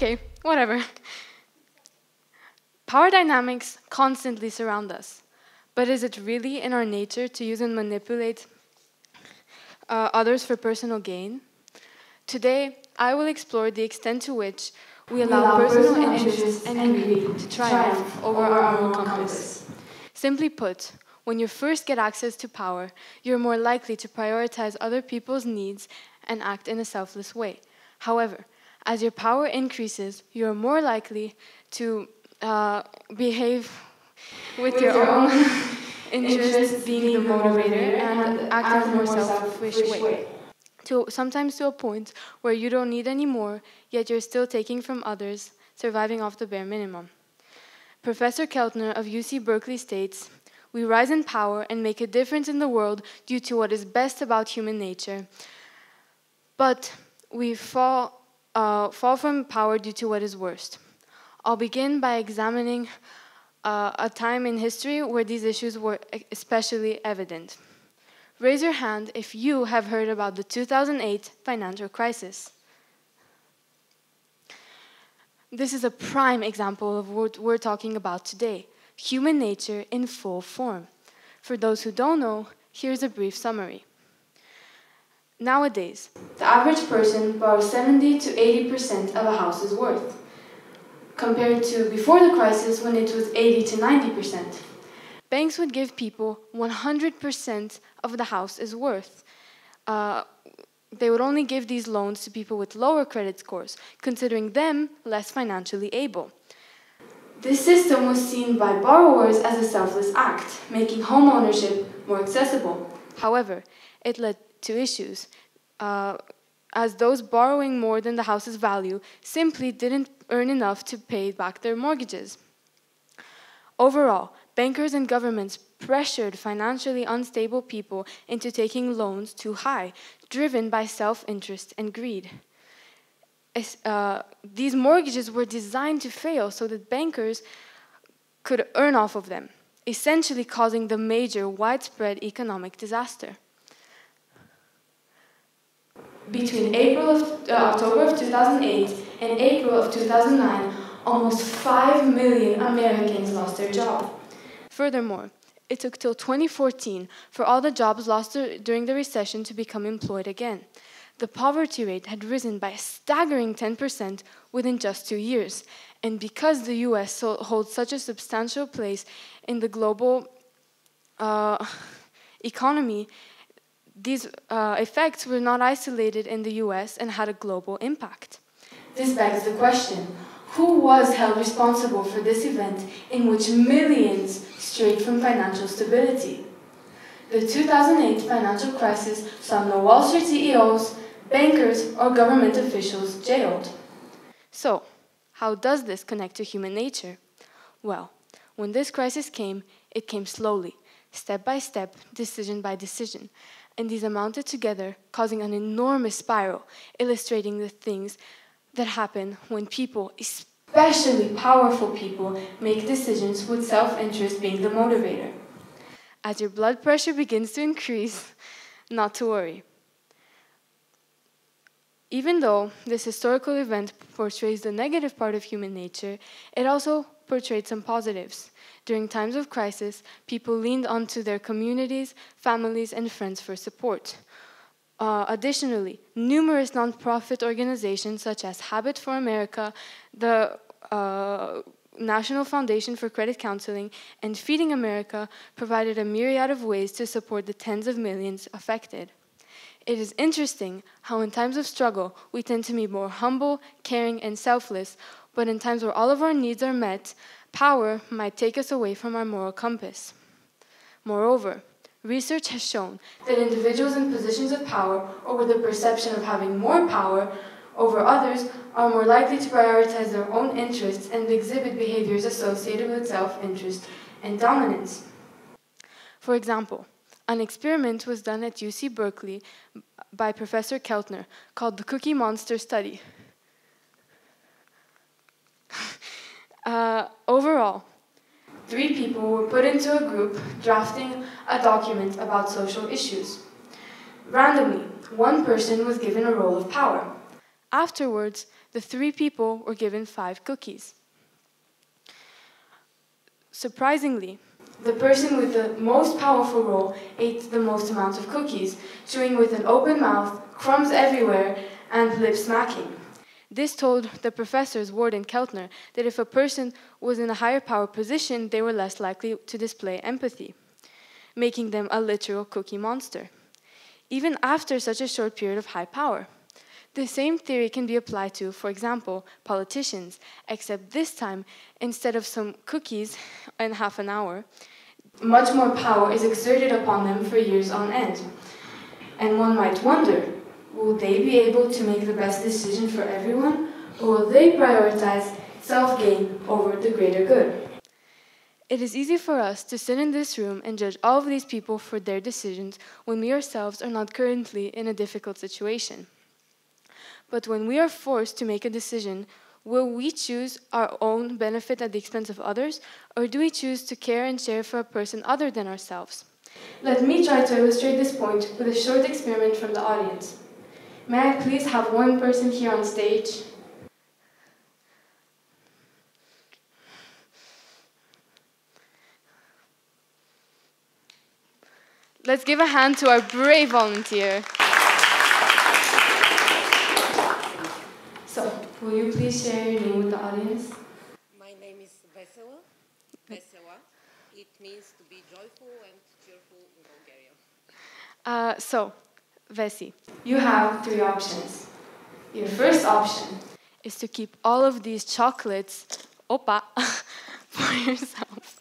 Okay, whatever. Power dynamics constantly surround us. But is it really in our nature to use and manipulate others for personal gain? Today, I will explore the extent to which we allow personal interests and greed to triumph over our moral compass. Simply put, when you first get access to power, you're more likely to prioritize other people's needs and act in a selfless way. However, as your power increases, you're more likely to behave with your own interests being the motivator and act in a more selfish way. Sometimes to a point where you don't need any more, yet you're still taking from others, surviving off the bare minimum. Professor Keltner of UC Berkeley states, "We rise in power and make a difference in the world due to what is best about human nature, but we fall from power due to what is worst." I'll begin by examining a time in history where these issues were especially evident. Raise your hand if you have heard about the 2008 financial crisis. This is a prime example of what we're talking about today, human nature in full form. For those who don't know, here's a brief summary. Nowadays, the average person borrows 70 to 80% of a house's worth, compared to before the crisis when it was 80 to 90%. Banks would give people 100% of the house's worth. They would only give these loans to people with lower credit scores, considering them less financially able. This system was seen by borrowers as a selfless act, making home ownership more accessible. However, it led to issues, as those borrowing more than the house's value simply didn't earn enough to pay back their mortgages. Overall, bankers and governments pressured financially unstable people into taking loans too high, driven by self-interest and greed. These mortgages were designed to fail so that bankers could earn off of them, essentially causing the major widespread economic disaster. Between October of 2008 and April of 2009, almost 5 million Americans lost their job. Furthermore, it took till 2014 for all the jobs lost during the recession to become employed again. The poverty rate had risen by a staggering 10% within just 2 years. And because the US holds such a substantial place in the global economy, these effects were not isolated in the US and had a global impact. This begs the question, who was held responsible for this event in which millions strayed from financial stability? The 2008 financial crisis saw no Wall Street CEOs, bankers, or government officials jailed. So, how does this connect to human nature? Well, when this crisis came, it came slowly, step by step, decision by decision, and these amounted together, causing an enormous spiral, illustrating the things that happen when people, especially powerful people, make decisions with self-interest being the motivator. As your blood pressure begins to increase, not to worry. Even though this historical event portrays the negative part of human nature, it also portrayed some positives. During times of crisis, people leaned onto their communities, families, and friends for support. Additionally, numerous nonprofit organizations such as Habit for America, the National Foundation for Credit Counseling, and Feeding America provided a myriad of ways to support the tens of millions affected. It is interesting how in times of struggle, we tend to be more humble, caring, and selfless, but in times where all of our needs are met, power might take us away from our moral compass. Moreover, research has shown that individuals in positions of power or with the perception of having more power over others are more likely to prioritize their own interests and exhibit behaviors associated with self-interest and dominance. For example, an experiment was done at UC Berkeley by Professor Keltner called the Cookie Monster Study. Overall, 3 people were put into a group drafting a document about social issues. Randomly, one person was given a role of power. Afterwards, the 3 people were given 5 cookies. Surprisingly, the person with the most powerful role ate the most amount of cookies, chewing with an open mouth, crumbs everywhere, and lip smacking. This told the professors, Ward and Keltner, that if a person was in a higher power position, they were less likely to display empathy, making them a literal cookie monster, even after such a short period of high power. The same theory can be applied to, for example, politicians, except this time, instead of some cookies in half an hour, much more power is exerted upon them for years on end. And one might wonder, will they be able to make the best decision for everyone, or will they prioritize self-gain over the greater good? It is easy for us to sit in this room and judge all of these people for their decisions when we ourselves are not currently in a difficult situation. But when we are forced to make a decision, will we choose our own benefit at the expense of others, or do we choose to care and share for a person other than ourselves? Let me try to illustrate this point with a short experiment from the audience. May I please have one person here on stage? Let's give a hand to our brave volunteer. So, will you please share your name with the audience? My name is Vesela. Vesela. It means to be joyful and cheerful in Bulgarian. So, Vesi, you have 3 options. Your first option is to keep all of these chocolates, for yourself.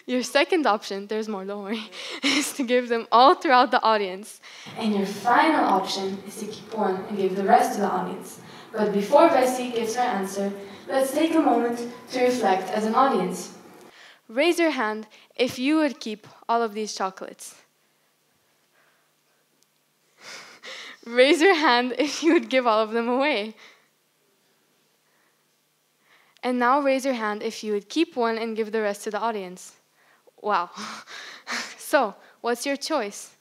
Your second option, there's more, don't worry, is to give them all throughout the audience. And your final option is to keep one and give the rest to the audience. But before Vesi gives her answer, let's take a moment to reflect as an audience. Raise your hand if you would keep all of these chocolates. Raise your hand if you would give all of them away. And now raise your hand if you would keep one and give the rest to the audience. Wow. So, what's your choice?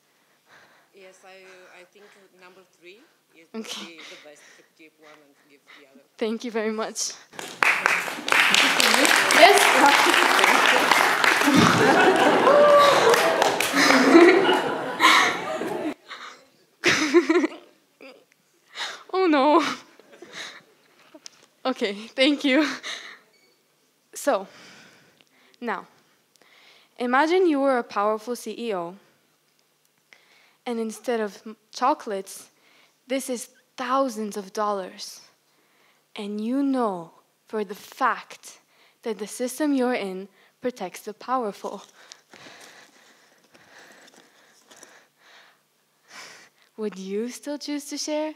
Yes, I think number 3 is Okay. the best to keep one and give the other. Thank you very much. Yes? Oh no. Okay, thank you. So, now, imagine you were a powerful CEO, and instead of chocolates, this is thousands of dollars. And you know for the fact that the system you're in protects the powerful. Would you still choose to share?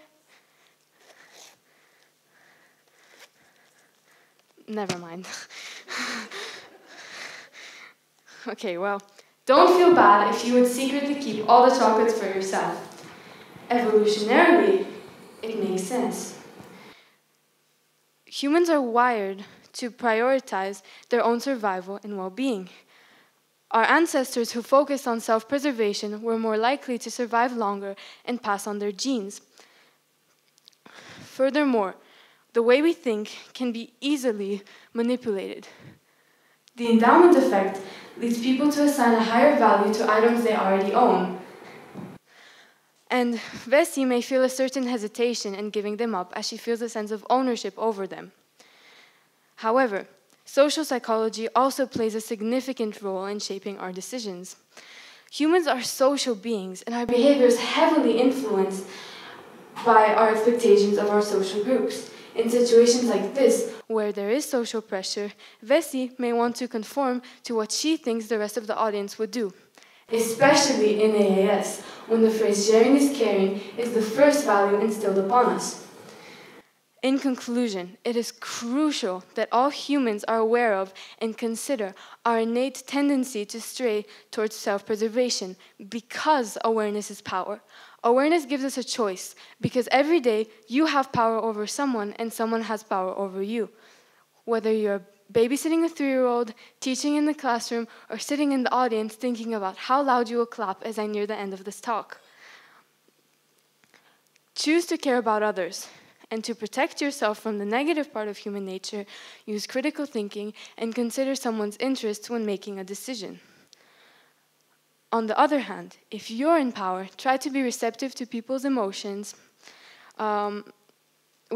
Never mind. Okay, well, don't feel bad if you would secretly keep all the chocolates for yourself. Evolutionarily, it makes sense. Humans are wired to prioritize their own survival and well-being. Our ancestors who focused on self-preservation were more likely to survive longer and pass on their genes. Furthermore, the way we think can be easily manipulated. The endowment effect leads people to assign a higher value to items they already own. And Vesi may feel a certain hesitation in giving them up as she feels a sense of ownership over them. However, social psychology also plays a significant role in shaping our decisions. Humans are social beings, and our behavior is heavily influenced by our expectations of our social groups. In situations like this, where there is social pressure, Vesi may want to conform to what she thinks the rest of the audience would do. Especially in AAS, when the phrase sharing is caring is the first value instilled upon us. In conclusion, it is crucial that all humans are aware of and consider our innate tendency to stray towards self-preservation, because awareness is power. Awareness gives us a choice, because every day you have power over someone and someone has power over you. Whether you're babysitting a 3-year-old, teaching in the classroom, or sitting in the audience thinking about how loud you will clap as I near the end of this talk. Choose to care about others, And to protect yourself from the negative part of human nature, use critical thinking and consider someone's interests when making a decision. On the other hand, if you're in power, try to be receptive to people's emotions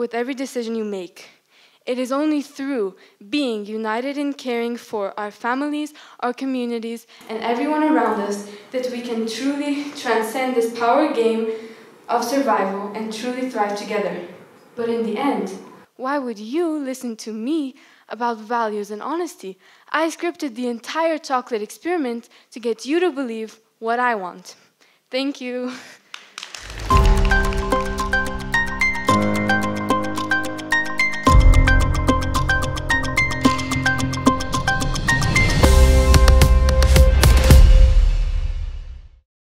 with every decision you make. It is only through being united in caring for our families, our communities, and everyone around us that we can truly transcend this power game of survival and truly thrive together. But in the end, why would you listen to me about values and honesty? I scripted the entire chocolate experiment to get you to believe what I want. Thank you.